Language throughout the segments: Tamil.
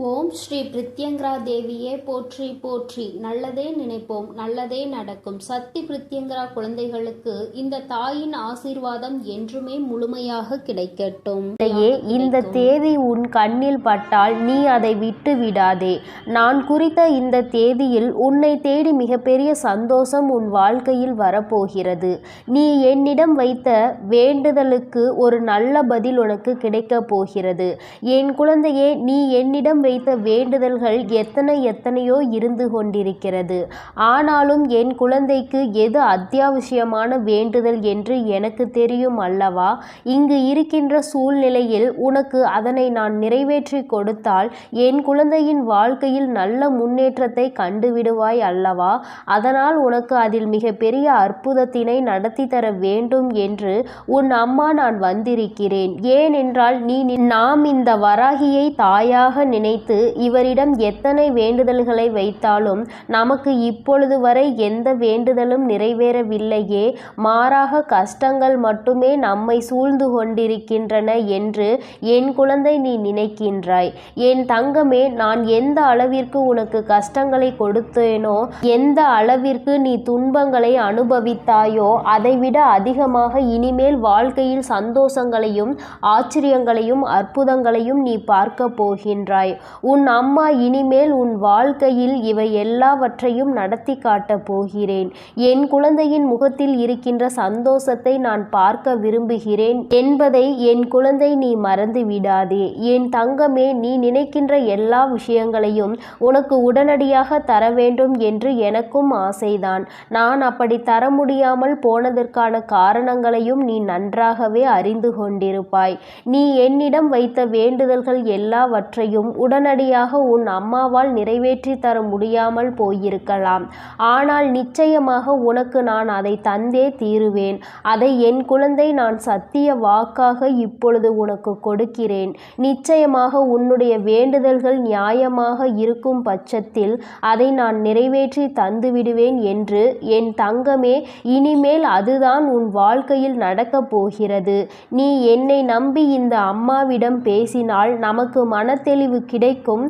ஓம் ஸ்ரீ பிரித்யங்கரா தேவியே போற்றி போற்றி. நல்லதே நினைப்போம், நல்லதே நடக்கும். சக்தி பிரித்யங்கரா குழந்தைகளுக்கு இந்த தாயின் ஆசீர்வாதம் என்றுமே முழுமையாக கிடைக்கட்டும். இந்த தேதி உன் கண்ணில் பட்டால் நீ அதை விட்டு விடாதே. நான் குறித்த இந்த தேதியில் உன்னை தேடி மிகப்பெரிய சந்தோஷம் உன் வாழ்க்கையில் வரப்போகிறது. நீ என்னிடம் வைத்த வேண்டுதலுக்கு ஒரு நல்ல பதில் உனக்கு கிடைக்கப் போகிறது. என் குழந்தையே, நீ என்னிடம் வைத்த வேண்டுதல்கள் எத்தனையோ இருந்து கொண்டிருக்கிறது. ஆனாலும் என் குழந்தைக்கு எது அத்தியாவசியமான வேண்டுதல் என்று எனக்கு தெரியும் அல்லவா? இங்கு இருக்கின்ற சூழ்நிலையில் உனக்கு அதனை நான் நிறைவேற்றி கொடுத்தால் என் குழந்தையின் வாழ்க்கையில் நல்ல முன்னேற்றத்தை கண்டுவிடுவாய் அல்லவா? அதனால் உனக்கு அதில் மிகப்பெரிய அற்புதத்தினை நடத்தி தர வேண்டும் என்று உன் அம்மா நான் வந்திருக்கிறேன். ஏனென்றால் நாம் இந்த வராகியை தாயாக நினைத்து இவரிடம் எத்தனை வேண்டுதல்களை வைத்தாலும் நமக்கு இப்பொழுது வரை எந்த வேண்டுதலும் நிறைவேறவில்லையே, மாறாக கஷ்டங்கள் மட்டுமே நம்மை சூழ்ந்து கொண்டிருக்கின்றன என்று என் குழந்தை நீ நினைக்கின்றாய். என் தங்கமே, நான் எந்த அளவிற்கு உனக்கு கஷ்டங்களை கொடுத்தேனோ, எந்த அளவிற்கு நீ துன்பங்களை அனுபவித்தாயோ, அதைவிட அதிகமாக இனிமேல் வாழ்க்கையில் சந்தோஷங்களையும் ஆச்சரியங்களையும் அற்புதங்களையும் நீ பார்க்க போகின்றாய். உன் அம்மா இனிமேல் உன் வாழ்க்கையில் இவை எல்லாவற்றையும் நடத்தி காட்டப் போகிறேன். என் குழந்தையின் முகத்தில் இருக்கின்ற சந்தோஷத்தை நான் பார்க்க விரும்புகிறேன் என்பதை என் குழந்தை நீ மறந்து விடாதே. என் தங்கமே, நீ நினைக்கின்ற எல்லா விஷயங்களையும் உனக்கு உடனடியாக தர வேண்டும் என்று எனக்கும் ஆசைதான். நான் அப்படி தர முடியாமல் போனதற்கான காரணங்களையும் நீ நன்றாகவே அறிந்து கொண்டிருப்பாய். நீ என்னிடம் வைத்த வேண்டுதல்கள் எல்லாவற்றையும் உடனடியாக உன் அம்மாவால் நிறைவேற்றி தர முடியாமல் போயிருக்கலாம். ஆனால் நிச்சயமாக உனக்கு நான் அதை தந்தே தீருவேன். அதை என் குழந்தை நான் சத்திய வாக்காக இப்பொழுது உனக்கு கொடுக்கிறேன். நிச்சயமாக உன்னுடைய வேண்டுதல்கள் நியாயமாக இருக்கும் பட்சத்தில் அதை நான் நிறைவேற்றி தந்துவிடுவேன் என்று என் தங்கமே, இனிமேல் அதுதான் உன் வாழ்க்கையில் நடக்கப் போகிறது. நீ என்னை நம்பி இந்த அம்மாவிடம் பேசினால் நமக்கு மனத்தெளிவு கிடைக்கும்.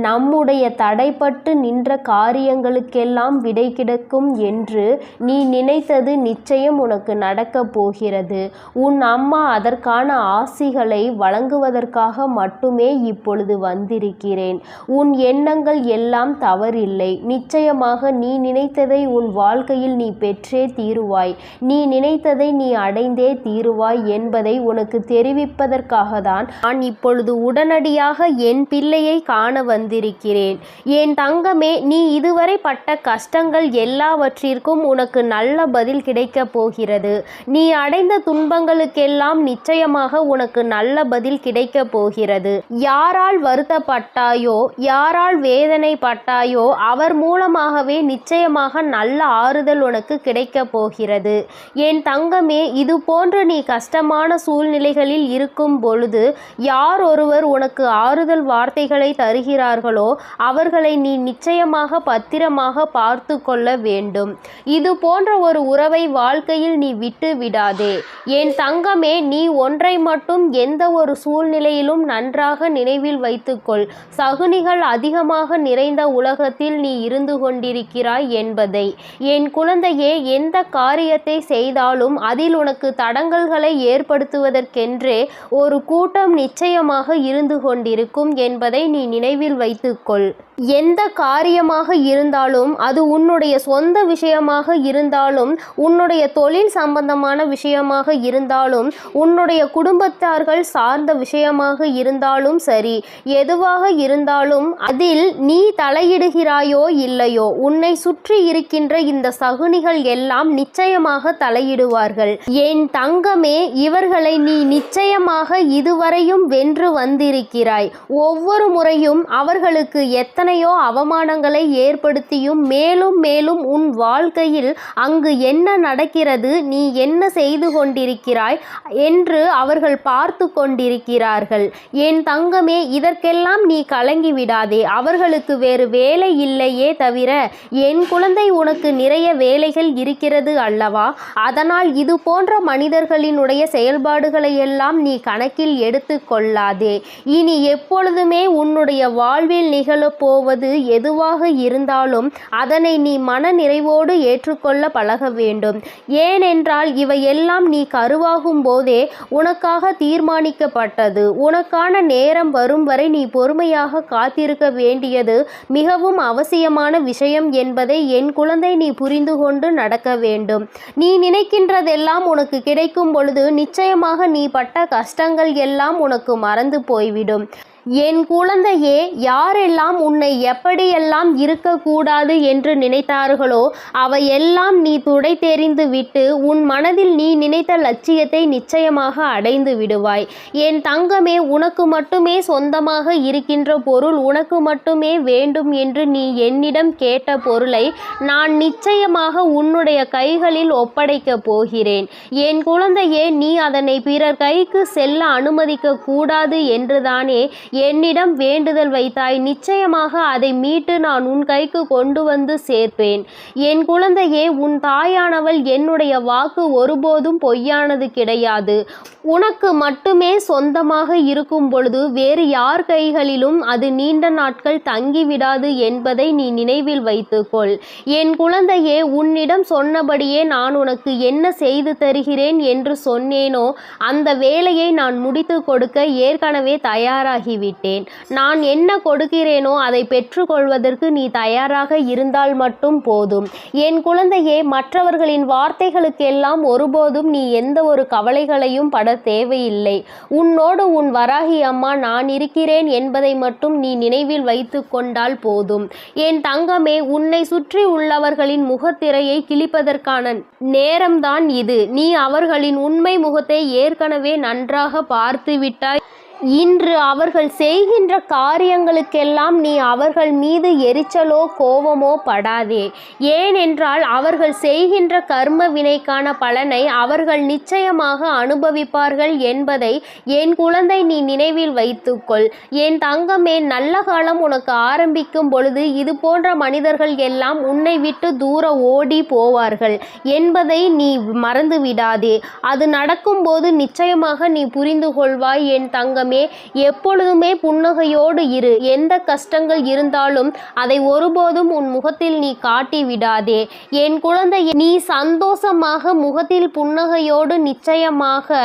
நம்முடைய தடைப்பட்டு நின்ற காரியங்களுக்கெல்லாம் விடை கிடைக்கும் என்று நீ நினைத்தது நிச்சயம் உனக்கு நடக்கப் போகிறது. உன் அம்மா அதற்கான ஆசிகளை வழங்குவதற்காக மட்டுமே இப்பொழுது வந்திருக்கிறேன். உன் எண்ணங்கள் எல்லாம் தவறில்லை. நிச்சயமாக நீ நினைத்ததை உன் வாழ்க்கையில் நீ பெற்றே தீருவாய். நீ நினைத்ததை நீ அடைந்தே தீருவாய் என்பதை உனக்கு தெரிவிப்பதற்காக தான் நான் இப்பொழுது உடனடியாக என் பிள்ளையை காண வந்திருக்கிறேன். என் தங்கமே, நீ இதுவரை பட்ட கஷ்டங்கள் எல்லாவற்றிற்கும் உனக்கு நல்ல பதில் கிடைக்கப் போகிறது. நீ அடைந்த துன்பங்களுக்கெல்லாம் நிச்சயமாக உனக்கு நல்ல பதில் கிடைக்கப் போகிறது. யாரால் வருத்தப்பட்டாயோ, யாரால் வேதனைப்பட்டாயோ, அவர் மூலமாகவே நிச்சயமாக நல்ல ஆறுதல் உனக்கு கிடைக்கப் போகிறது. என் தங்கமே, இது போன்று நீ கஷ்டமான சூழ்நிலைகளில் இருக்கும் பொழுது யார் ஒருவர் உனக்கு ஆறுதல் வார்த்தைகளை தருகிறார்களோ அவர்களை நீ நிச்சயமாக பத்திரமாக பார்த்து கொள்ள வேண்டும். இது போன்ற ஒரு உறவை வாழ்க்கையில் நீ விட்டு விடாதே. என் தங்கமே, நீ ஒன்றை மட்டும் எந்த ஒரு சூழ்நிலையிலும் நன்றாக நினைவில் வைத்துக்கொள். சகுனிகள் அதிகமாக நிறைந்த உலகத்தில் நீ இருந்து கொண்டிருக்கிறாய் என்பதை. என் குழந்தையே, எந்த காரியத்தை செய்தாலும் அதில் உனக்கு தடங்கல்களை ஏற்படுத்துவதற்கென்றே ஒரு கூட்டம் நிச்சயமாக இருந்து கொண்டிருக்கும் என்பதை நீ நினைவில் வைத்துக்கொள். எந்த காரியமாக இருந்தாலும், அது உன்னுடைய சொந்த விஷயமாக இருந்தாலும், உன்னுடைய தொழில் சம்பந்தமான விஷயமாக இருந்தாலும், உன்னுடைய குடும்பத்தார்கள் சார்ந்த விஷயமாக இருந்தாலும் சரி, எதுவாக இருந்தாலும் அதில் நீ தலையிடுகிறாயோ இல்லையோ, உன்னை சுற்றி இருக்கின்ற இந்த சகுனிகள் எல்லாம் நிச்சயமாக தலையிடுவார்கள். என் தங்கமே, இவர்களை நீ நிச்சயமாக இதுவரையும் வென்று வந்திருக்கிறாய். ஒவ்வொரு முறையும் அவர்களுக்கு எத்தனை எத்தனையோ அவமானங்களை ஏற்படுத்தியும் மேலும் மேலும் உன் வாழ்க்கையில் அங்கு என்ன நடக்கிறது, நீ என்ன செய்து கொண்டிருக்கிறாய் என்று அவர்கள் பார்த்து கொண்டிருக்கிறார்கள். என் தங்கமே, இதற்கெல்லாம் நீ கலங்கி விடாதே. அவர்களுக்கு வேறு வேலை இல்லையே தவிர என் குழந்தை உனக்கு நிறைய வேலைகள் இருக்கிறது அல்லவா? அதனால் இது போன்ற மனிதர்களினுடைய செயல்பாடுகளை எல்லாம் நீ கணக்கில் எடுத்து கொள்ளாதே. இனி எப்பொழுதுமே உன்னுடைய வாழ்வில் நிகழப்போவது எதுவாக இருந்தாலும் அதனை நீ மன நிறைவோடு ஏற்றுக்கொள்ள பழக வேண்டும். ஏனென்றால் இவையெல்லாம் நீ கருவாகும் போதே உனக்காக தீர்மானிக்கப்பட்டது. உனக்கான நேரம் வரும் வரை நீ பொறுமையாக காத்திருக்க வேண்டியது மிகவும் அவசியமான விஷயம் என்பதை என் குழந்தை நீ புரிந்து கொண்டு நடக்க வேண்டும். நீ நினைக்கின்றதெல்லாம் உனக்கு கிடைக்கும் பொழுது நிச்சயமாக நீ பட்ட கஷ்டங்கள் எல்லாம் உனக்கு மறந்து போய்விடும். என் குழந்தையே, யாரெல்லாம் உன்னை எப்படியெல்லாம் இருக்கக்கூடாது என்று நினைத்தார்களோ அவையெல்லாம் நீ துடை தெரிந்து விட்டு உன் மனதில் நீ நினைத்த லட்சியத்தை நிச்சயமாக அடைந்து விடுவாய். என் தங்கமே, உனக்கு மட்டுமே சொந்தமாக இருக்கின்ற பொருள், உனக்கு மட்டுமே வேண்டும் என்று நீ என்னிடம் கேட்ட பொருளை நான் நிச்சயமாக உன்னுடைய கைகளில் ஒப்படைக்கப் போகிறேன். என் குழந்தையே, நீ அதனை பிறர் கைக்கு செல்ல அனுமதிக்க கூடாது என்றுதானே என்னிடம் வேண்டுதல் வைத்தாய். நிச்சயமாக அதை மீட்டு நான் உன் கைக்கு கொண்டு வந்து சேர்ப்பேன். என் குழந்தையே, உன் தாயானவள் என்னுடைய வாக்கு ஒருபோதும் பொய்யானது கிடையாது. உனக்கு மட்டுமே சொந்தமாக இருக்கும் பொழுது வேறு யார் கைகளிலும் அது நீண்ட நாட்கள் தங்கிவிடாது என்பதை நீ நினைவில் வைத்துக்கொள். என் குழந்தையே, உன்னிடம் சொன்னபடியே நான் உனக்கு என்ன செய்து தருகிறேன் என்று சொன்னேனோ அந்த வேலையை நான் முடித்து கொடுக்க ஏற்கனவே தயாராகிவிட்டேன். நான் என்ன கொடுக்கிறேனோ அதை பெற்றுக்கொள்வதற்கு நீ தயாராக இருந்தால் மட்டும் போதும். என் குழந்தையே, மற்றவர்களின் வார்த்தைகளுக்கெல்லாம் ஒருபோதும் நீ எந்த ஒரு கவலைகளையும் பட தேவையில்லை. உன்னோடு உன் வராகி அம்மா நான் இருக்கிறேன் என்பதை மட்டும் நீ நினைவில் வைத்து கொண்டால் போதும். என் தங்கமே, உன்னை சுற்றி உள்ளவர்களின் முகத்திரையை கிழிப்பதற்கான நேரம்தான் இது. நீ அவர்களின் உண்மை முகத்தை ஏற்கனவே நன்றாக பார்த்து விட்டாய். இன்று அவர்கள் செய்கின்ற காரியங்களுக்கெல்லாம் நீ அவர்கள் மீது எரிச்சலோ கோபமோ படாதே. ஏனென்றால் அவர்கள் செய்கின்ற கர்ம வினைக்கான பலனை அவர்கள் நிச்சயமாக அனுபவிப்பார்கள் என்பதை என் குழந்தை நீ நினைவில் வைத்துக்கொள். என் தங்கமே, நல்ல காலம் உனக்கு ஆரம்பிக்கும் பொழுது இது போன்ற மனிதர்கள் எல்லாம் உன்னை விட்டு தூர ஓடி போவார்கள் என்பதை நீ மறந்து விடாதே. அது நடக்கும்போது நிச்சயமாக நீ புரிந்து கொள்வாய். என் தங்கமே, எப்பொழுதுமே புன்னகையோடு இரு. எந்த கஷ்டங்கள் இருந்தாலும் அதை ஒருபோதும் உன் முகத்தில் நீ காட்டி விடாதே. என் குழந்தை, நீ சந்தோஷமாக முகத்தில் புன்னகையோடு நிச்சயமாக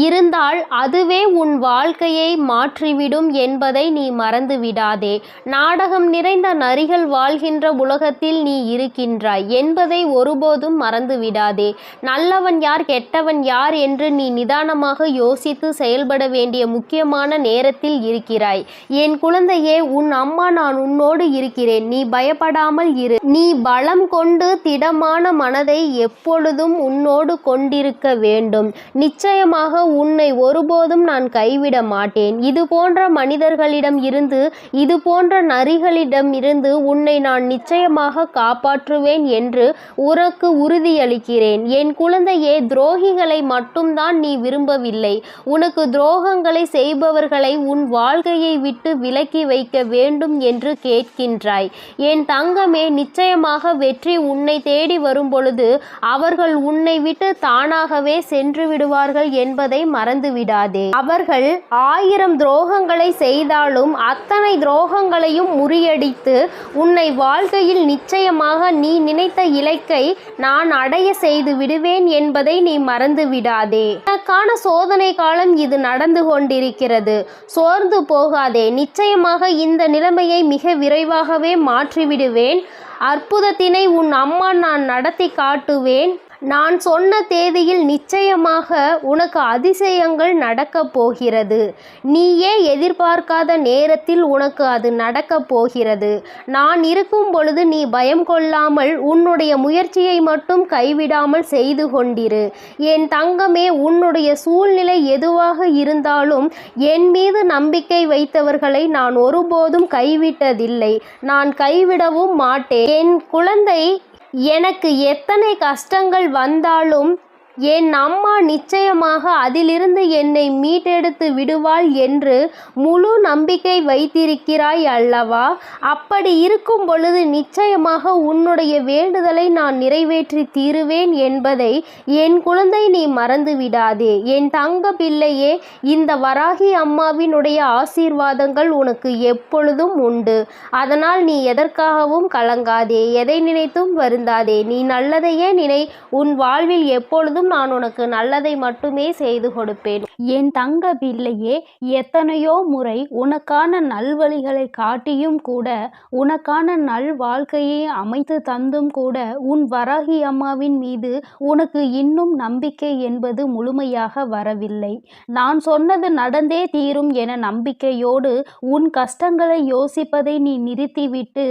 இருந்தால் அதுவே உன் வாழ்க்கையை மாற்றிவிடும் என்பதை நீ மறந்து விடாதே. நாடகம் நிறைந்த நரிகள் வாழ்கின்ற உலகத்தில் நீ இருக்கின்றாய் என்பதை ஒருபோதும் மறந்து விடாதே. நல்லவன் யார், கெட்டவன் யார் என்று நீ நிதானமாக யோசித்து செயல்பட வேண்டிய முக்கியமான நேரத்தில் இருக்கிறாய். என் குழந்தையே, உன் அம்மா நான் உன்னோடு இருக்கிறேன். நீ பயப்படாமல் இரு. நீ பலம் கொண்டு திடமான மனதை எப்பொழுதும் உன்னோடு கொண்டிருக்க வேண்டும். நிச்சயமாக உன்னை ஒருபோதும் நான் கைவிட மாட்டேன். இது போன்ற மனிதர்களிடம் இருந்து, இது போன்ற நரிகளிடம் இருந்து உன்னை நான் நிச்சயமாக காப்பாற்றுவேன் என்று உனக்கு உறுதியளிக்கிறேன். என் குழந்தையே, துரோகிகளை மட்டும்தான் நீ விரும்பவில்லை. உனக்கு துரோகங்களை செய்பவர்களை உன் வாழ்க்கையை விட்டு விலக்கி வைக்க வேண்டும் என்று கேட்கின்றாய். என் தங்கமே, நிச்சயமாக வெற்றி உன்னை தேடி வரும் பொழுது அவர்கள் உன்னை விட்டு தானாகவே சென்று விடுவார்கள் என்பதை மறந்து விடாதே. அவர்கள் 1000 துரோகங்களை செய்தாலும் அத்தனை துரோகங்களையும் முறியடித்து உன்னை வாழ்க்கையில் நிச்சயமாக நீ நினைத்த இலக்கை நான் அடைய செய்து விடுவேன் என்பதை நீ மறந்து விடாதே. உனக்கான சோதனை காலம் இது நடந்து கொண்டிருக்கிறது. சோர்ந்து போகாதே. நிச்சயமாக இந்த நிலைமையை மிக விரைவாகவே மாற்றிவிடுவேன். அற்புதத்தினை உன் அம்மா நான் நடத்தி காட்டுவேன். நான் சொன்ன தேதியில் நிச்சயமாக உனக்கு அதிசயங்கள் நடக்கப் போகிறது. நீயே எதிர்பார்க்காத நேரத்தில் உனக்கு அது நடக்கப் போகிறது. நான் இருக்கும் பொழுது நீ பயம் கொள்ளாமல் உன்னுடைய முயற்சியை மட்டும் கைவிடாமல் செய்து கொண்டிரு. என் தங்கமே, உன்னுடைய சூழ்நிலை எதுவாக இருந்தாலும் என் மீது நம்பிக்கை வைத்தவர்களை நான் ஒருபோதும் கைவிட்டதில்லை. நான் கைவிடவும் மாட்டேன். என் குழந்தை, எனக்கு எத்தனை கஷ்டங்கள் வந்தாலும் என் அம்மா நிச்சயமாக அதிலிருந்து என்னை மீட்டெடுத்து விடுவாள் என்று முழு நம்பிக்கை வைத்திருக்கிறாய் அல்லவா? அப்படி இருக்கும் பொழுது நிச்சயமாக உன்னுடைய வேண்டுதலை நான் நிறைவேற்றி தீருவேன் என்பதை என் குழந்தை நீ மறந்து விடாதே. என் தங்க பிள்ளையே, இந்த வராகி அம்மாவினுடைய ஆசீர்வாதங்கள் உனக்கு எப்பொழுதும் உண்டு. அதனால் நீ எதற்காகவும் கலங்காதே, எதை நினைத்தும் வருந்தாதே. நீ நல்லதையே நினை. உன் வாழ்வில் எப்பொழுதும் நான் உனக்கு நல்லதை மட்டுமே செய்து கொடுப்பேன். என் தங்க பிள்ளையே, எத்தனையோ முறை உனக்கான நல்வழிகளை காட்டியும் கூட, உனக்கான நல் வாழ்க்கையை அமைத்து தந்தும் கூட, உன் வராகி அம்மாவின் மீது உனக்கு இன்னும் நம்பிக்கை என்பது முழுமையாக வரவில்லை. நான் சொன்னது நடந்தே தீரும் என நம்பிக்கையோடு உன் கஷ்டங்களை யோசிப்பதை நீ நிறுத்திவிட்டு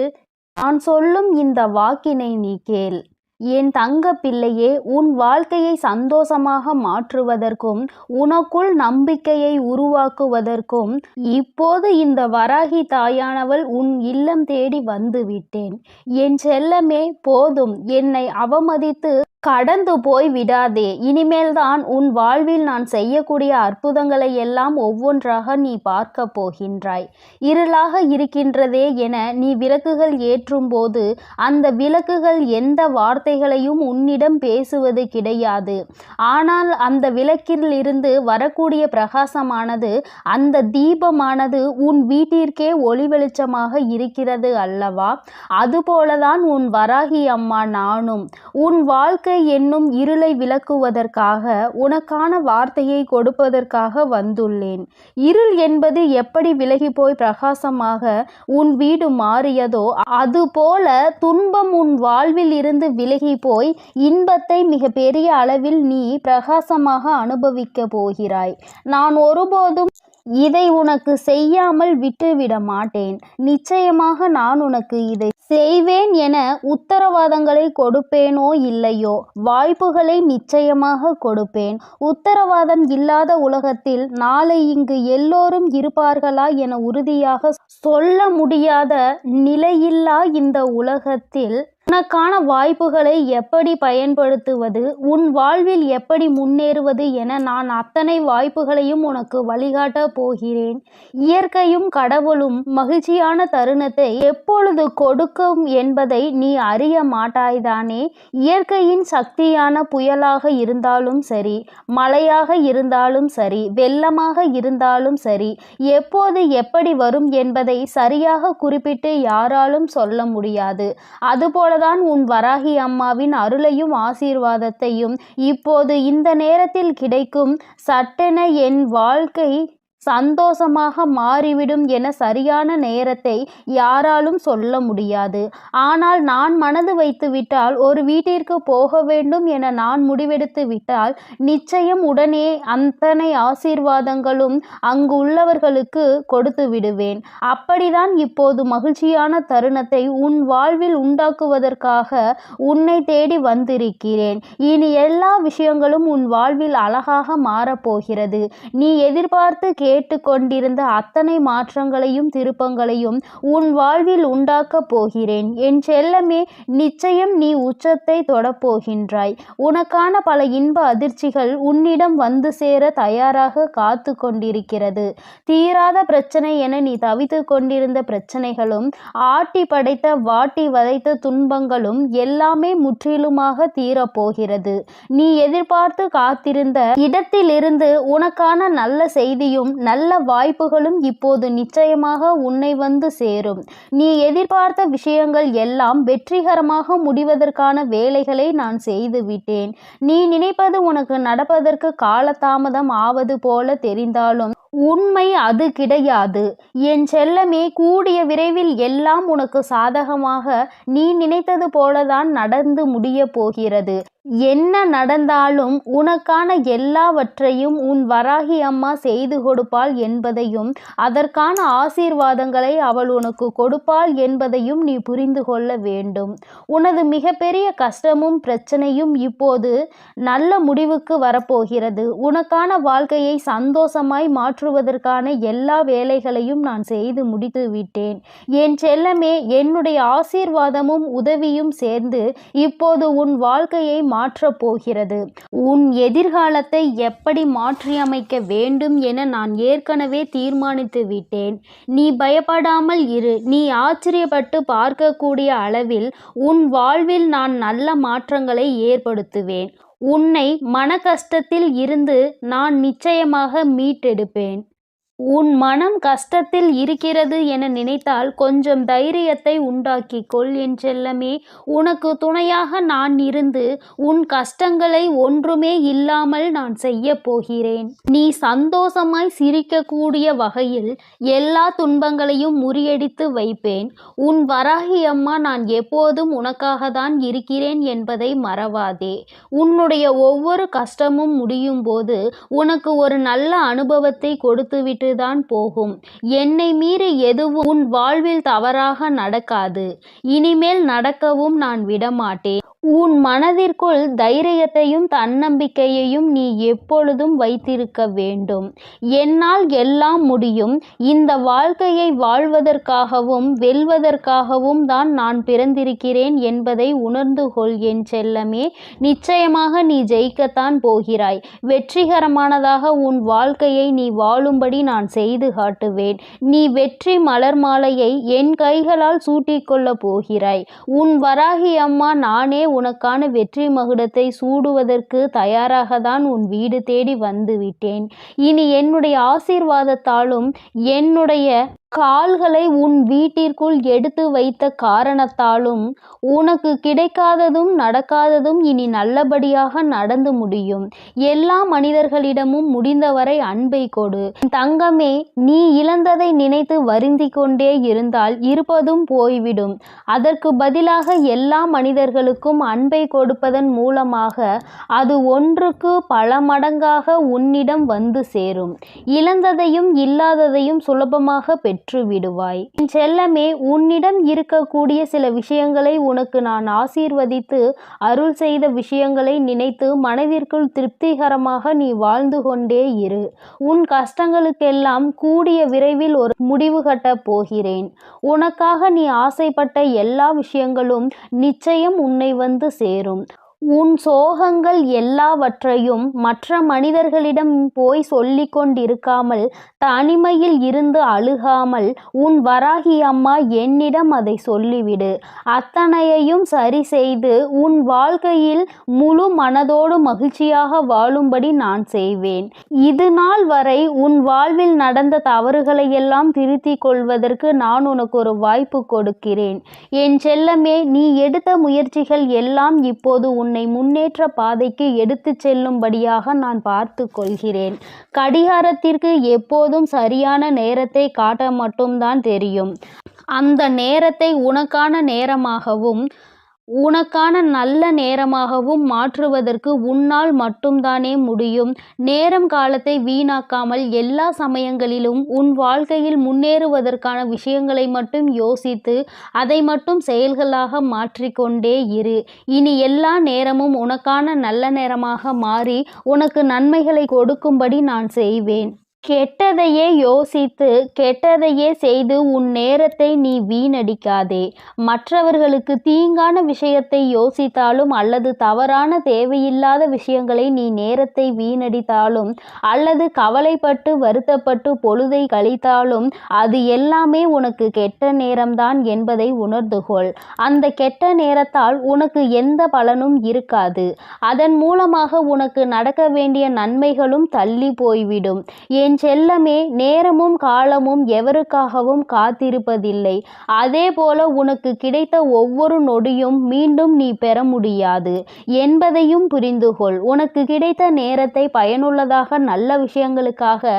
நான் சொல்லும் இந்த வாக்கினை நீ கேள். என் தங்க பிள்ளையே, உன் வாழ்க்கையை சந்தோஷமாக மாற்றுவதற்கும் உனக்குள் நம்பிக்கையை உருவாக்குவதற்கும் இப்போது இந்த வராகி தாயானவள் உன் இல்லம் தேடி வந்து விட்டேன். என் செல்லமே, போதும், என்னை அவமதித்து கடந்து போய் விடாதே. இனிமேல்தான் உன் வாழ்வில் நான் செய்யக்கூடிய அற்புதங்களை எல்லாம் ஒவ்வொன்றாக நீ பார்க்க போகின்றாய். இருளாக இருக்கின்றதே என நீ விளக்குகள் ஏற்றும் போது அந்த விளக்குகள் எந்த வார்த்தைகளையும் உன்னிடம் பேசுவது கிடையாது. ஆனால் அந்த விளக்கிலிருந்து வரக்கூடிய பிரகாசமானது, அந்த தீபமானது உன் வீட்டிற்கே ஒளி வெளிச்சமாக இருக்கிறது அல்லவா? அதுபோலதான் உன் வராகி அம்மா நானும் உன் வாழ்க்கை என்னும் இருளை விளக்குவதற்காக, உனக்கான வார்த்தையை கொடுப்பதற்காக வந்துள்ளேன். இருள் என்பது எப்படி விலகி போய் பிரகாசமாக உன் வீடு மாறியதோ, அதுபோல துன்பம் உன் வாழ்வில் இருந்து விலகி போய் இன்பத்தை மிக பெரிய அளவில் நீ பிரகாசமாக அனுபவிக்க போகிறாய். நான் ஒருபோதும் இதை உனக்கு செய்யாமல் விட்டுவிட மாட்டேன். நிச்சயமாக நான் உனக்கு இதை செய்வேன் என உத்தரவாதங்களை கொடுப்பேனோ இல்லையோ, வாய்ப்புகளை நிச்சயமாக கொடுப்பேன். உத்தரவாதம் இல்லாத உலகத்தில் நாளை இங்கு எல்லோரும் இருப்பார்களா என உறுதியாக சொல்ல முடியாத நிலையில்லா இந்த உலகத்தில் உனக்கான வாய்ப்புகளை எப்படி பயன்படுத்துவது, உன் வாழ்வில் எப்படி முன்னேறுவது என நான் அத்தனை வாய்ப்புகளையும் உனக்கு வழிகாட்ட போகிறேன். இயற்கையும் கடவுளும் மகிழ்ச்சியான தருணத்தை எப்பொழுது கொடுக்கும் என்பதை நீ அறிய மாட்டாய்தானே? இயற்கையின் சக்தியான புயலாக இருந்தாலும் சரி, மழையாக இருந்தாலும் சரி, வெள்ளமாக இருந்தாலும் சரி, எப்போது எப்படி வரும் என்பதை சரியாக குறிப்பிட்டு யாராலும் சொல்ல முடியாது. அதுபோல தான் உன் வராகி அம்மாவின் அருளையும் ஆசீர்வாதத்தையும் இப்போது இந்த நேரத்தில் கிடைக்கும். சட்டென என் வாழ்க்கை சந்தோஷமாக மாறிவிடும் என சரியான நேரத்தை யாராலும் சொல்ல முடியாது. ஆனால் நான் மனது வைத்து விட்டால், ஒரு வீட்டிற்கு போக வேண்டும் என நான் முடிவெடுத்து விட்டால், நிச்சயம் உடனே அத்தனை ஆசீர்வாதங்களும் அங்கு உள்ளவர்களுக்கு கொடுத்து விடுவேன். அப்படிதான் இப்போது மகிழ்ச்சியான தருணத்தை உன் வாழ்வில் உண்டாக்குவதற்காக உன்னை தேடி வந்திருக்கிறேன். இனி எல்லா விஷயங்களும் உன் வாழ்வில் அழகாக மாறப்போகிறது. நீ எதிர்பார்த்து கேட்டுக்கொண்டிருந்த அத்தனை மாற்றங்களையும் திருப்பங்களையும் உன் வாழ்வில் உண்டாக்கப் போகிறேன். என் செல்லமே, நிச்சயம் நீ உச்சத்தை தொடப்போகின்றாய். உனக்கான பல இன்ப அதிர்ச்சிகள் உன்னிடம் வந்து சேர தயாராக காத்து கொண்டிருக்கிறது. தீராத பிரச்சனை என நீ தவித்து கொண்டிருந்த பிரச்சனைகளும், ஆட்டி படைத்த வாட்டி வதைத்த துன்பங்களும் எல்லாமே முற்றிலுமாக தீரப்போகிறது. நீ எதிர்பார்த்து காத்திருந்த இடத்திலிருந்து உனக்கான நல்ல செய்தியும் நல்ல வாய்ப்புகளும் இப்போது நிச்சயமாக உன்னை வந்து சேரும். நீ எதிர்பார்த்த விஷயங்கள் எல்லாம் வெற்றிகரமாக முடிவதற்கான வேலைகளை நான் செய்து விட்டேன். நீ நினைப்பது உனக்கு நடப்பதற்கு காலதாமதம் ஆவது போல தெரிந்தாலும் உண்மை அது கிடையாது. என் செல்லமே, கூடிய விரைவில் எல்லாம் உனக்கு சாதகமாக நீ நினைத்தது போலதான் நடந்து முடிய போகிறது. என்ன நடந்தாலும் உனக்கான எல்லாவற்றையும் உன் வராகி அம்மா செய்து கொடுப்பாள் என்பதையும் அதற்கான ஆசீர்வாதங்களை அவள் உனக்கு கொடுப்பாள் என்பதையும் நீ புரிந்து கொள்ள வேண்டும். உனது மிகப்பெரிய கஷ்டமும் பிரச்சனையும் இப்போது நல்ல முடிவுக்கு வரப்போகிறது. உனக்கான வாழ்க்கையை சந்தோஷமாய் மாற்றுவதற்கான எல்லா வேலைகளையும் நான் செய்து முடித்து விட்டேன். என் செல்லமே, என்னுடைய ஆசீர்வாதமும் உதவியும் சேர்ந்து இப்போது உன் வாழ்க்கையை மாற்றப் போகிறது. உன் எதிர்காலத்தை எப்படி மாற்றியமைக்க வேண்டும் என நான் ஏற்கனவே தீர்மானித்து விட்டேன். நீ பயப்படாமல் இரு. நீ ஆச்சரியப்பட்டு பார்க்கக்கூடிய அளவில் உன் வாழ்வில் நான் நல்ல மாற்றங்களை ஏற்படுத்துவேன். உன்னை மன கஷ்டத்தில் இருந்து நான் நிச்சயமாக மீட்டெடுப்பேன். உன் மனம் கஷ்டத்தில் இருக்கிறது என நினைத்தால் கொஞ்சம் தைரியத்தை உண்டாக்கிக்கொள் என் செல்லமே. உனக்கு துணையாக நான் இருந்து உன் கஷ்டங்களை ஒன்றுமே இல்லாமல் நான் செய்ய போகிறேன். நீ சந்தோஷமாய் சிரிக்கக்கூடிய வகையில் எல்லா துன்பங்களையும் முறியடித்து வைப்பேன். உன் வராகி அம்மா நான் எப்போதும் உனக்காக தான் இருக்கிறேன் என்பதை மறவாதே. உன்னுடைய ஒவ்வொரு கஷ்டமும் முடியும் போது உனக்கு ஒரு நல்ல அனுபவத்தை கொடுத்துவிட்டு தான் போகும். என்னை மீறி எதுவும் உன் வாழ்வில் தவறாக நடக்காது. இனிமேல் நடக்கவும் நான் விடமாட்டேன். உன் மனதிற்குள் தைரியத்தையும் தன்னம்பிக்கையையும் நீ எப்பொழுதும் வைத்திருக்க வேண்டும். என்னால் எல்லாம் முடியும். இந்த வாழ்க்கையை வாழ்வதற்காகவும் வெல்வதற்காகவும் தான் நான் பிறந்திருக்கிறேன் என்பதை உணர்ந்து கொள் என் செல்லமே. நிச்சயமாக நீ ஜெயிக்கத்தான் போகிறாய். வெற்றிகரமானதாக உன் வாழ்க்கையை நீ வாழும்படி நான் செய்து காட்டுவேன். நீ வெற்றி மலர் மாலையை என் கைகளால் சூட்டிக்கொள்ளப் போகிறாய். உன் வராகி அம்மா நானே உனக்கான வெற்றி மகுடத்தை சூடுவதற்கு தயாராகத்தான் உன் வீடு தேடி வந்து விட்டேன். இனி என்னுடைய ஆசீர்வாதத்தாலும் என்னுடைய கால்களை உன் வீட்டிற்குள் எடுத்து வைத்த காரணத்தாலும் உனக்கு கிடைக்காததும் நடக்காததும் இனி நல்லபடியாக நடந்து முடியும். எல்லா மனிதர்களிடமும் முடிந்தவரை அன்பை கொடு. தங்கமே, நீ இழந்ததை நினைத்து வருந்தி கொண்டே இருந்தால் இருப்பதும் போய்விடும். அதற்கு பதிலாக எல்லா மனிதர்களுக்கும் அன்பை கொடுப்பதன் மூலமாக அது ஒன்றுக்கு பல மடங்காக உன்னிடம் வந்து சேரும். இழந்ததையும் இல்லாததையும் சுலபமாக பெற்று விடுவாய். என் செல்லமே, உன்னிடம் இருக்கக்கூடிய சில விஷயங்களை உனக்கு நான் ஆசீர்வதித்து அருள் செய்த விஷயங்களை நினைத்து மனதிற்குள் திருப்திகரமாக நீ வாழ்ந்து கொண்டே இரு. உன் கஷ்டங்களுக்கெல்லாம் கூடிய விரைவில் ஒரு முடிவு கட்டப் போகிறேன். உனக்காக நீ ஆசைப்பட்ட எல்லா விஷயங்களும் நிச்சயம் உன்னை வந்து சேரும். உன் சோகங்கள் எல்லாவற்றையும் மற்ற மனிதர்களிடம் போய் சொல்லிக் கொண்டிருக்காமல் தனிமையில் இருந்து அழுகாமல் உன் வராகி அம்மா என்னிடம் அதை சொல்லிவிடு. அத்தனையையும் சரி செய்து உன் வாழ்க்கையில் முழு மனதோடு மகிழ்ச்சியாக வாழும்படி நான் செய்வேன். இது நாள் வரை உன் வாழ்வில் நடந்த தவறுகளை எல்லாம் திருத்திக் கொள்வதற்கு நான் உனக்கு ஒரு வாய்ப்பு கொடுக்கிறேன். என் செல்லமே, நீ எடுத்த முயற்சிகள் எல்லாம் இப்போது உன்னை முன்னேற்ற பாதைக்கு எடுத்து செல்லும்படியாக நான் பார்த்து கொள்கிறேன். கடிகாரத்திற்கு எப்போதும் சரியான நேரத்தை காட்ட மட்டும்தான் தெரியும். அந்த நேரத்தை உனக்கான நேரமாகவும் உனக்கான நல்ல நேரமாகவும் மாற்றுவதற்கு உன்னால் மட்டும்தானே முடியும். நேரம் காலத்தை வீணாக்காமல் எல்லா சமயங்களிலும் உன் வாழ்க்கையில் முன்னேறுவதற்கான விஷயங்களை மட்டும் யோசித்து அதை மட்டும் செயல்களாக மாற்றிக்கொண்டே இரு. இனி எல்லா நேரமும் உனக்கான நல்ல நேரமாக மாறி உனக்கு நன்மைகளை கொடுக்கும்படி நான் செய்வேன். கெட்டதையே யோசித்து கெட்டதையே செய்து உன் நேரத்தை நீ வீணடிக்காதே. மற்றவர்களுக்கு தீங்கான விஷயத்தை யோசித்தாலும் அல்லது தவறான தேவையில்லாத விஷயங்களை நீ நேரத்தை வீணடித்தாலும் அல்லது கவலைப்பட்டு வருத்தப்பட்டு பொழுதை கழித்தாலும் அது எல்லாமே உனக்கு கெட்ட நேரம்தான் என்பதை உணர்ந்து கொள். அந்த கெட்ட நேரத்தால் உனக்கு எந்த பலனும் இருக்காது. அதன் மூலமாக உனக்கு நடக்க வேண்டிய நன்மைகளும் தள்ளி போய்விடும். என் என் செல்லமே, நேரமும் காலமும் எவருக்காகவும் காத்திருப்பதில்லை. அதே போல உனக்கு கிடைத்த ஒவ்வொரு நொடியும் மீண்டும் நீ பெற முடியாது என்பதையும் புரிந்துகொள். உனக்கு கிடைத்த நேரத்தை பயனுள்ளதாக, நல்ல விஷயங்களுக்காக,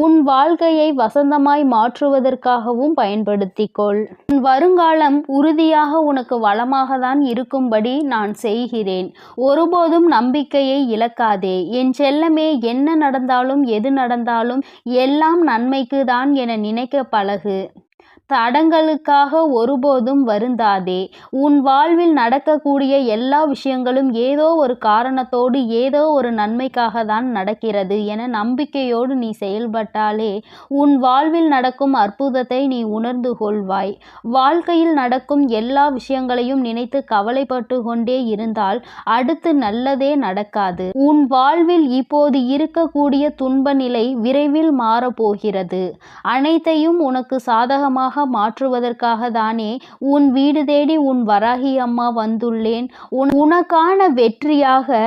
உன் வாழ்க்கையை வசந்தமாய் மாற்றுவதற்காகவும் பயன்படுத்திக்கொள். உன் வருங்காலம் உறுதியாக உனக்கு வளமாக தான் இருக்கும்படி நான் செய்கிறேன். ஒருபோதும் நம்பிக்கையை இழக்காதே என் செல்லமே. என்ன நடந்தாலும் எது நடந்தாலும் எல்லாம் நன்மைக்கு தான் என நினைக்க பழகு. தடங்களுக்காக ஒருபோதும் வருந்தாதே. உன் வாழ்வில் நடக்கக்கூடிய எல்லா விஷயங்களும் ஏதோ ஒரு காரணத்தோடு, ஏதோ ஒரு நன்மைக்காக தான் நடக்கிறது என நம்பிக்கையோடு நீ செயல்பட்டாலே உன் வாழ்வில் நடக்கும் அற்புதத்தை நீ உணர்ந்து கொள்வாய். வாழ்க்கையில் நடக்கும் எல்லா விஷயங்களையும் நினைத்து கவலைப்பட்டு கொண்டே இருந்தால் அடுத்து நல்லதே நடக்காது. உன் வாழ்வில் இப்போது இருக்கக்கூடிய துன்ப நிலை விரைவில் மாறப்போகிறது. அனைத்தையும் உனக்கு சாதகமாக மாற்றுவதற்காக தானே உன் வீடு தேடி உன் வராகி அம்மா வந்துள்ளேன். உனக்கான வெற்றியாக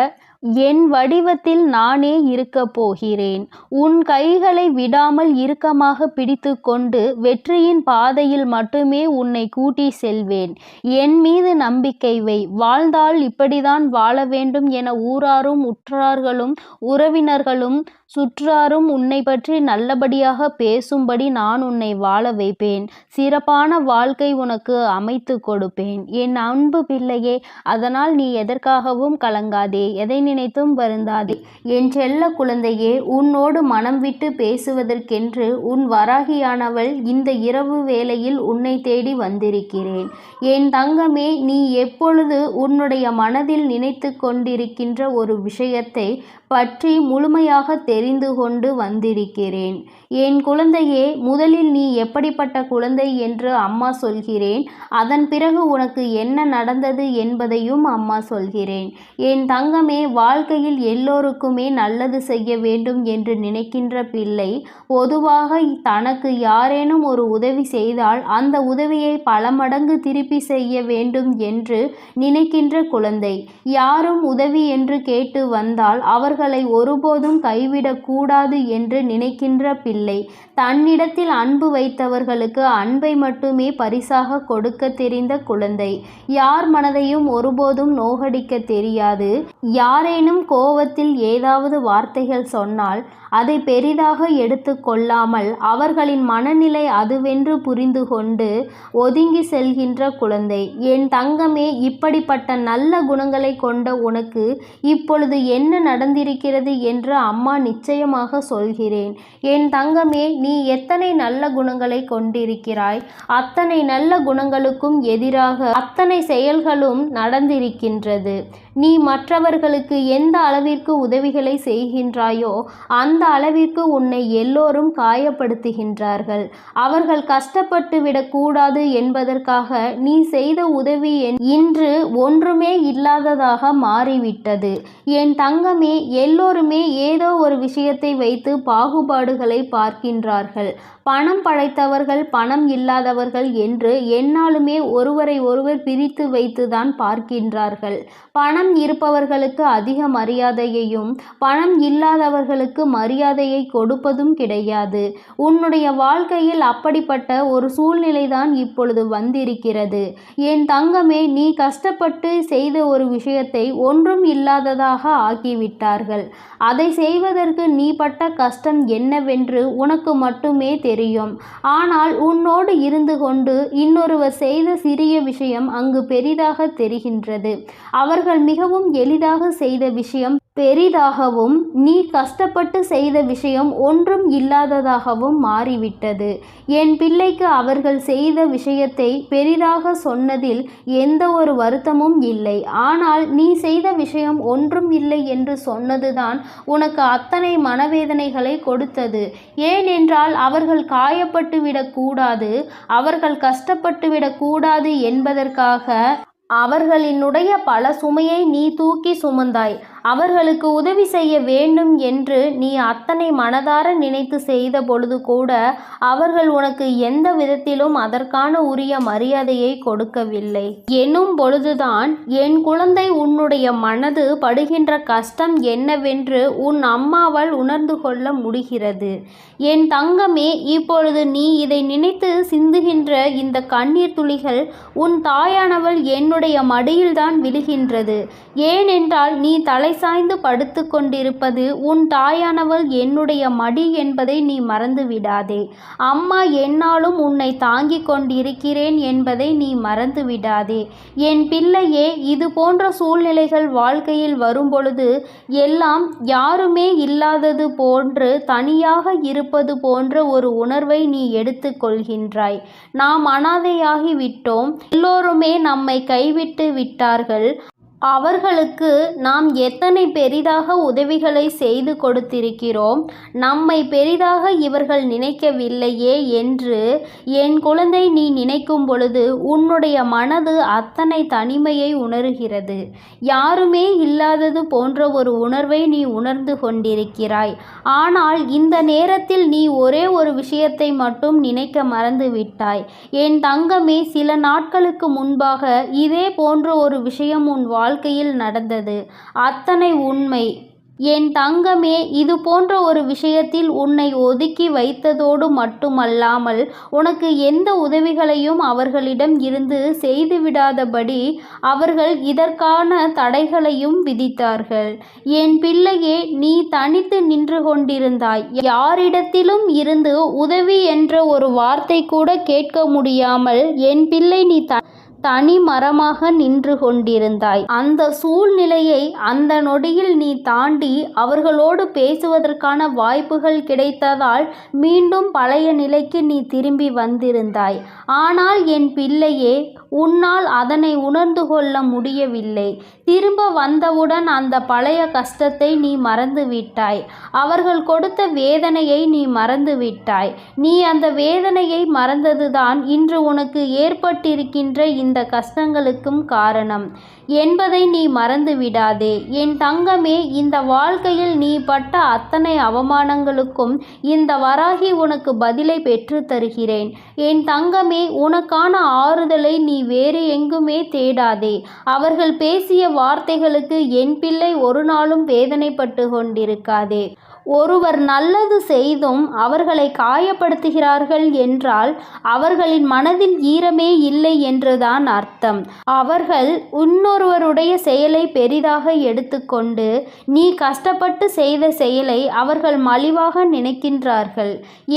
என் வடிவத்தில் நானே இருக்கப் போகிறேன். உன் கைகளை விடாமல் இறுக்கமாக பிடித்து கொண்டு வெற்றியின் பாதையில் மட்டுமே உன்னை கூட்டி செல்வேன். என் மீது நம்பிக்கை வை. வாழ்ந்தால் இப்படிதான் வாழ வேண்டும் என ஊராரும் உற்றார்களும் உறவினர்களும் சுற்றாரும் உன்னை பற்றி நல்லபடியாக பேசும்படி நான் உன்னை வாழ வைப்பேன். சிறப்பான வாழ்க்கை உனக்கு அமைத்து கொடுப்பேன் என் அன்பு பிள்ளையே. அதனால் நீ எதற்காகவும் கலங்காதே, எதை நினைத்தும் வருந்தாதே. என் செல்ல குழந்தையே, உன்னோடு மனம் விட்டு பேசுவதற்கென்று உன் வராகியானவள் இந்த இரவு வேளையில் உன்னை தேடி வந்திருக்கிறேன். என் தங்கமே, நீ எப்பொழுது உன்னுடைய மனதில் நினைத்து கொண்டிருக்கின்ற ஒரு விஷயத்தை பற்றி முழுமையாக தெரிந்து கொண்டு வந்திருக்கிறேன். என் குழந்தையே, முதலில் நீ எப்படிப்பட்ட குழந்தை என்று அம்மா சொல்கிறேன். அதன் பிறகு உனக்கு என்ன நடந்தது என்பதையும் அம்மா சொல்கிறேன். என் தங்கமே, வாழ்க்கையில் எல்லோருக்குமே நல்லது செய்ய வேண்டும் என்று நினைக்கின்ற பிள்ளை பொதுவாக தனக்கு யாரேனும் ஒரு உதவி செய்தால் அந்த உதவியை பல மடங்கு திருப்பி செய்ய வேண்டும் என்று நினைக்கின்ற குழந்தை. யாரும் உதவி என்று கேட்டு வந்தால் அவர்களை ஒருபோதும் கைவிடக்கூடாது என்று நினைக்கின்ற பிள்ளை. தன்னிடத்தில் அன்பு வைத்தவர்களுக்கு அன்பை மட்டுமே பரிசாக கொடுக்க தெரிந்த குழந்தை. யார் மனதையும் ஒருபோதும் நோகடிக்க தெரியாது. யாரேனும் கோபத்தில் ஏதாவது வார்த்தைகள் சொன்னால் அதை பெரிதாக எடுத்து கொள்ளாமல் அவர்களின் மனநிலை அதுவென்று புரிந்து கொண்டு ஒதுங்கி செல்கின்ற குழந்தை. என் தங்கமே, இப்படிப்பட்ட நல்ல குணங்களை கொண்ட உனக்கு இப்பொழுது என்ன நடந்திருக்கிறது என்று அம்மா நிச்சயமாக சொல்கிறேன். என் தங்கமே, நீ எத்தனை நல்ல குணங்களை கொண்டிருக்கிறாய், அத்தனை நல்ல குணங்களுக்கும் எதிராக அத்தனை செயல்களும் நடந்திருக்கின்றது. நீ மற்றவர்களுக்கு எந்த அளவிற்கு உதவிகளை செய்கின்றாயோ அந்த அளவிற்கு உன்னை எல்லோரும் காயப்படுத்துகின்றார்கள். அவர்கள் கஷ்டப்பட்டு விடக்கூடாது என்பதற்காக நீ செய்த உதவி இன்று ஒன்றுமே இல்லாததாக மாறிவிட்டது. என் தங்கமே, எல்லோருமே ஏதோ ஒரு விஷயத்தை வைத்து பாகுபாடுகளை பார்க்கின்றார்கள். பணம் படைத்தவர்கள், பணம் இல்லாதவர்கள் என்று எந்நாளுமே ஒருவரை ஒருவர் பிரித்து வைத்துதான் பார்க்கின்றார்கள். பணம் இருப்பவர்களுக்கு அதிக மரியாதையையும் பணம் இல்லாதவர்களுக்கு மரியாதையை கொடுப்பதும் கிடையாது. உன்னுடைய வாழ்க்கையில் அப்படிப்பட்ட ஒரு சூழ்நிலைதான் இப்பொழுது வந்திருக்கிறது. என் தங்கமே, நீ கஷ்டப்பட்டு செய்த ஒரு விஷயத்தை ஒன்றும் இல்லாததாக ஆக்கிவிட்டார்கள். அதை செய்வதற்கு நீ பட்ட கஷ்டம் என்னவென்று உனக்கு மட்டுமே தெரியும். ஆனால் உன்னோடு இருந்து கொண்டு இன்னொருவர் செய்த சிறிய விஷயம் அங்கு பெரிதாக தெரிகின்றது. அவர்கள் மிகவும் எளிதாக செய்த விஷயம் பெரிதாகவும் நீ கஷ்டப்பட்டு செய்த விஷயம் ஒன்றும் இல்லாததாகவும் மாறிவிட்டது. என் பிள்ளைக்கு அவர்கள் செய்த விஷயத்தை பெரிதாக சொன்னதில் எந்த ஒரு வருத்தமும் இல்லை. ஆனால் நீ செய்த விஷயம் ஒன்றும் இல்லை என்று சொன்னதுதான் உனக்கு அத்தனை மனவேதனைகளை கொடுத்தது. ஏனென்றால் அவர்கள் காயப்பட்டு விடக்கூடாது, அவர்கள் கஷ்டப்பட்டு விடக்கூடாது என்பதற்காக அவர்களினுடைய பல சுமையை நீ தூக்கி சுமந்தாய். அவர்களுக்கு உதவி செய்ய வேண்டும் என்று நீ அத்தனை மனதார நினைத்து செய்த பொழுது கூட அவர்கள் உனக்கு எந்த விதத்திலும் அதற்கான உரிய மரியாதையை கொடுக்கவில்லை எனும் பொழுதுதான் என் குழந்தை உன்னுடைய மனது படுகின்ற கஷ்டம் என்னவென்று உன் அம்மாவால் உணர்ந்து கொள்ள முடிகிறது. என் தங்கமே, இப்பொழுது நீ இதை நினைத்து சிந்துகின்ற இந்த கண்ணீர் துளிகள் உன் தாயானவள் என்னுடைய மடியில்தான் விழுகின்றது. ஏனென்றால் நீ தலை சாய்ந்து படுத்து கொண்டிருப்பது உன் தாயானவள் என்னுடைய மடி என்பதை நீ மறந்து விடாதே. அம்மா என்னாலும் உன்னை தாங்கிக் கொண்டிருக்கிறேன் என்பதை நீ மறந்து விடாதே. என் பிள்ளையே, இது போன்ற சூழ்நிலைகள் வாழ்க்கையில் வரும்பொழுது எல்லாம் யாருமே இல்லாதது போன்று தனியாக இருப்பது போன்ற ஒரு உணர்வை நீ எடுத்து கொள்கின்றாய். நாம் அனாதையாகி விட்டோம், எல்லோருமே நம்மை கைவிட்டு விட்டார்கள், அவர்களுக்கு நாம் எத்தனை பெரிதாக உதவிகளை செய்து கொடுத்திருக்கிறோம், நம்மை பெரிதாக இவர்கள் நினைக்கவில்லையே என்று என் குழந்தை நீ நினைக்கும் பொழுது உன்னுடைய மனது அத்தனை தனிமையை உணர்கிறது. யாருமே இல்லாதது போன்ற ஒரு உணர்வை நீ உணர்ந்து கொண்டிருக்கிறாய். ஆனால் இந்த நேரத்தில் நீ ஒரே ஒரு விஷயத்தை மட்டும் நினைக்க மறந்து விட்டாய். என் தங்கமே, சில நாட்களுக்கு முன்பாக இதே போன்ற ஒரு விஷயம் உன் வாழ்க்கையில் நடந்தது. அத்தனை உண்மை. என் தங்கமே, இது போன்ற ஒரு விஷயத்தில் உன்னை ஒதுக்கி வைத்ததோடு மட்டுமல்லாமல் உனக்கு எந்த உதவிகளையும் அவர்களிடம் இருந்து செய்துவிடாதபடி அவர்கள் இதற்கான தடைகளையும் விதித்தார்கள். என் பிள்ளையே, நீ தனித்து நின்று கொண்டிருந்தாய். யாரிடத்திலும் இருந்து உதவி என்ற ஒரு வார்த்தை கூட கேட்க முடியாமல் என் பிள்ளை நீ தனி மரமாக நின்று கொண்டிருந்தாய். அந்த சூழ்நிலையை அந்த நொடியில் நீ தாண்டி அவர்களோடு பேசுவதற்கான வாய்ப்புகள் கிடைத்ததால் மீண்டும் பழைய நிலைக்கு நீ திரும்பி வந்திருந்தாய். ஆனால் என் பிள்ளையே, உன்னால் அதனை உணர்ந்து கொள்ள முடியவில்லை. திரும்ப வந்தவுடன் அந்த பழைய கஷ்டத்தை நீ மறந்து விட்டாய். அவர்கள் கொடுத்த வேதனையை நீ மறந்து விட்டாய். நீ அந்த வேதனையை மறந்ததுதான் இன்று உனக்கு ஏற்பட்டிருக்கின்ற இந்த கஷ்டங்களுக்கும் காரணம் என்பதை நீ மறந்து விடாதே. என் தங்கமே, இந்த வாழ்க்கையில் நீ பட்ட அத்தனை அவமானங்களுக்கும் இந்த வராகி உனக்கு பதிலை பெற்று தருகிறேன். என் தங்கமே, உனக்கான ஆறுதலை நீ வேறு எங்குமே தேடாதே. அவர்கள் பேசிய வார்த்தைகளுக்கு என் பிள்ளை ஒரு நாளும் வேதனைப்பட்டு கொண்டிருக்காதே. ஒருவர் நல்லது செய்தும் அவர்களை காயப்படுத்துகிறார்கள் என்றால் அவர்களின் மனதில் ஈரமே இல்லை என்றுதான் அர்த்தம். அவர்கள் இன்னொருவருடைய செயலை பெரிதாக எடுத்துக்கொண்டு நீ கஷ்டப்பட்டு செய்த செயலை அவர்கள் மலிவாக நினைக்கின்றார்கள்.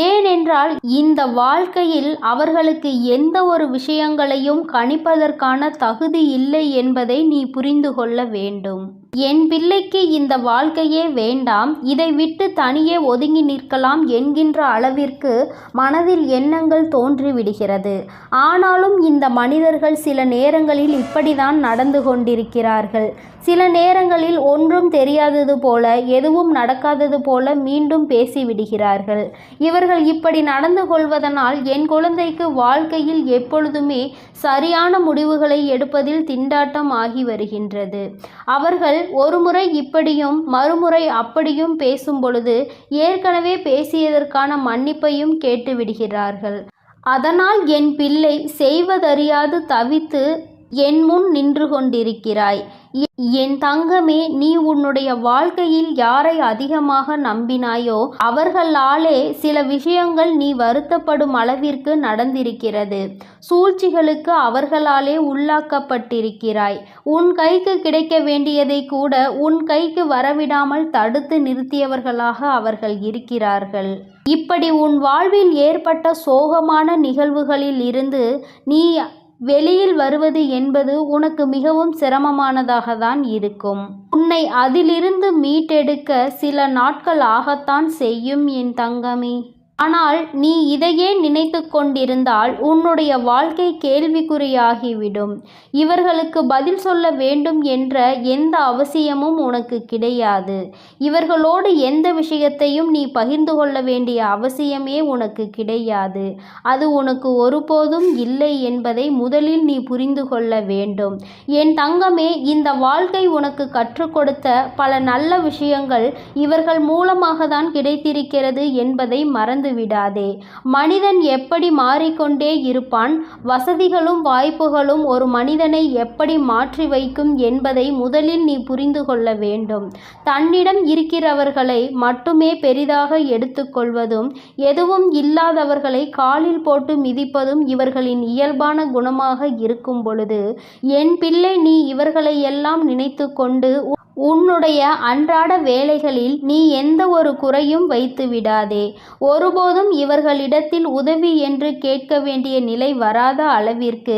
ஏனென்றால் இந்த வாழ்க்கையில் அவர்களுக்கு எந்த ஒரு விஷயங்களையும் கணிப்பதற்கான தகுதி இல்லை என்பதை நீ புரிந்து கொள்ள வேண்டும். என் பிள்ளைக்கு இந்த வாழ்க்கையே வேண்டாம், இதை விட்டு தனியே ஒதுங்கி நிற்கலாம் என்கின்ற அளவிற்கு மனதில் எண்ணங்கள் தோன்றிவிடுகிறது. ஆனாலும் இந்த மனிதர்கள் சில நேரங்களில் இப்படிதான் நடந்து கொண்டிருக்கிறார்கள். சில நேரங்களில் ஒன்றும் தெரியாதது போல, எதுவும் நடக்காதது போல மீண்டும் பேசிவிடுகிறார்கள். இவர்கள் இப்படி நடந்து கொள்வதனால் என் குழந்தைக்கு வாழ்க்கையில் எப்பொழுதுமே சரியான முடிவுகளை எடுப்பதில் திண்டாட்டம் ஆகி வருகின்றது. அவர்கள் ஒருமுறை இப்படியும் மறுமுறை அப்படியும் பேசும் பொழுது ஏற்கனவே பேசியதற்கான மன்னிப்பையும் கேட்டுவிடுகிறார்கள். அதனால் என் பிள்ளை செய்வதறியாது தவித்து என் முன் நின்று கொண்டிருக்கிறாய். என் தங்கமே, நீ உன்னுடைய வாழ்க்கையில் யாரை அதிகமாக நம்பினாயோ அவர்களாலே சில விஷயங்கள் நீ வருத்தப்படும் அளவிற்கு நடந்திருக்கிறது. சூழ்ச்சிகளுக்கு அவர்களாலே உள்ளாக்கப்பட்டிருக்கிறாய். உன் கைக்கு கிடைக்க வேண்டியதை கூட உன் கைக்கு வரவிடாமல் தடுத்து நிறுத்தியவர்களாக அவர்கள் இருக்கிறார்கள். இப்படி உன் வாழ்வில் ஏற்பட்ட சோகமான நிகழ்வுகளில் இருந்து நீ வெளியில் வருவது என்பது உனக்கு மிகவும் சிரமமானதாக தான் இருக்கும். உன்னை அதிலிருந்து மீட்டெடுக்க சில நாட்கள் ஆகத்தான் செய்யும் என் தங்கமே. ஆனால் நீ இதையே நினைத்து கொண்டிருந்தால் உன்னுடைய வாழ்க்கை கேள்விக்குறியாகிவிடும். இவர்களுக்கு பதில் சொல்ல வேண்டும் என்ற எந்த அவசியமும் உனக்கு கிடையாது. இவர்களோடு எந்த விஷயத்தையும் நீ பகிர்ந்து கொள்ள வேண்டிய அவசியமே உனக்கு கிடையாது. அது உனக்கு ஒருபோதும் இல்லை என்பதை முதலில் நீ புரிந்து கொள்ள வேண்டும். என் தங்கமே, இந்த வாழ்க்கை உனக்கு கற்றுக் கொடுத்த பல நல்ல விஷயங்கள் இவர்கள் மூலமாக தான் கிடைத்திருக்கிறது என்பதை மறந்து விடாதே. மனிதன் எப்படி மாறிக்கொண்டே இருப்பான், வசதிகளும் வாய்ப்புகளும் ஒரு மனிதனை எப்படி மாற்றி வைக்கும் என்பதை முதலில் நீ புரிந்து கொள்ள வேண்டும். தன்னிடம் இருக்கிறவர்களை மட்டுமே பெரிதாக எடுத்துக்கொள்வதும் எதுவும் இல்லாதவர்களை காலில் போட்டு மிதிப்பதும் இவர்களின் இயல்பான குணமாக இருக்கும் பொழுது, என் பிள்ளை, நீ இவர்களை எல்லாம் நினைத்து கொண்டு உன்னுடைய அன்றாட வேலைகளில் நீ எந்த ஒரு குறையும் வைத்து விடாதே. ஒருபோதும் இவர்களிடத்தில் உதவி என்று கேட்க வேண்டிய நிலை வராத அளவிற்கு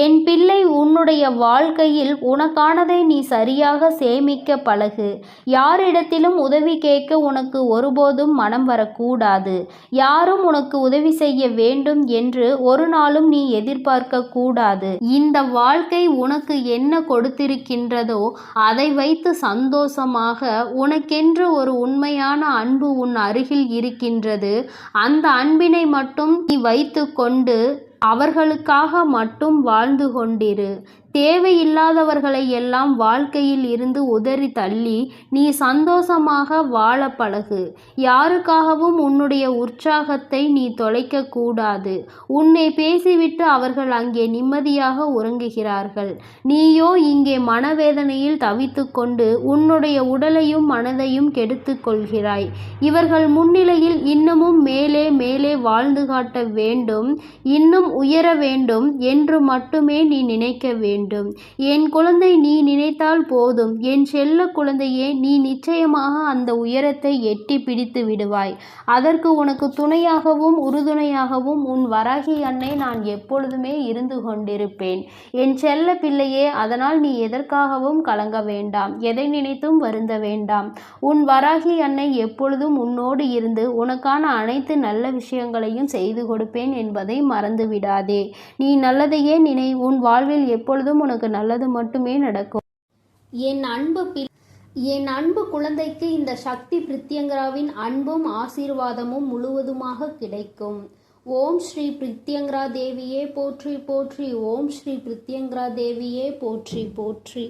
என் பிள்ளை, உன்னுடைய வாழ்க்கையில் உனக்கானதை நீ சரியாக சேமிக்க பழகு. யாரிடத்திலும் உதவி கேட்க உனக்கு ஒருபோதும் மனம் வரக்கூடாது. யாரும் உனக்கு உதவி செய்ய வேண்டும் என்று ஒரு நாளும் நீ எதிர்பார்க்க கூடாது. இந்த வாழ்க்கை உனக்கு என்ன கொடுத்திருக்கின்றதோ அதை வைத்து சந்தோஷமாக, உனக்கென்று ஒரு உண்மையான அன்பு உன் அருகில் இருக்கின்றது. அந்த அன்பினை மட்டும் நீ வைத்து கொண்டு அவர்களுக்காக மட்டும் வாழ்ந்து கொண்டிரு. தேவையில்லாதவர்களை எல்லாம் வாழ்க்கையில் இருந்து உதறி தள்ளி நீ சந்தோஷமாக வாழ பழகு. யாருக்காகவும் உன்னுடைய உற்சாகத்தை நீ தொலைக்க கூடாது. உன்னை பேசிவிட்டு அவர்கள் அங்கே நிம்மதியாக உறங்குகிறார்கள். நீயோ இங்கே மனவேதனையில் தவித்து கொண்டு உன்னுடைய உடலையும் மனதையும் கெடுத்து கொள்கிறாய். இவர்கள் முன்னிலையில் இன்னமும் மேலே மேலே வாழ்ந்து காட்ட வேண்டும், இன்னும் உயர வேண்டும் என்று மட்டுமே நீ நினைக்க வேண்டும். என் குழந்தை, நீ நினைத்தால் போதும். என் செல்ல குழந்தையே, நீ நிச்சயமாக அந்த உயரத்தை எட்டி பிடித்து விடுவாய். அதற்கு உனக்கு துணையாகவும் உறுதுணையாகவும் உன் வராகி அன்னை நான் எப்பொழுதுமே இருந்து கொண்டிருப்பேன். என் செல்ல பிள்ளையே, அதனால் நீ எதற்காகவும் கலங்க வேண்டாம், எதை நினைத்தும் வருந்த வேண்டாம். உன் வராகி அன்னை எப்பொழுதும் உன்னோடு இருந்து உனக்கான அனைத்து நல்ல விஷயங்களையும் செய்து கொடுப்பேன் என்பதை மறந்து விடாதே. நீ நல்லதையே நினை. உன் வாழ்வில் எப்பொழுதும் உனக்கு நல்லது மட்டுமே நடக்கும். என் அன்பு குழந்தைக்கு இந்த சக்தி பிரித்யங்கராவின் அன்பும் ஆசீர்வாதமும் முழுவதுமாக கிடைக்கும். ஓம் ஸ்ரீ பிரித்யங்கரா தேவியே போற்றி போற்றி. ஓம் ஸ்ரீ பிரித்யங்கரா தேவியே போற்றி போற்றி.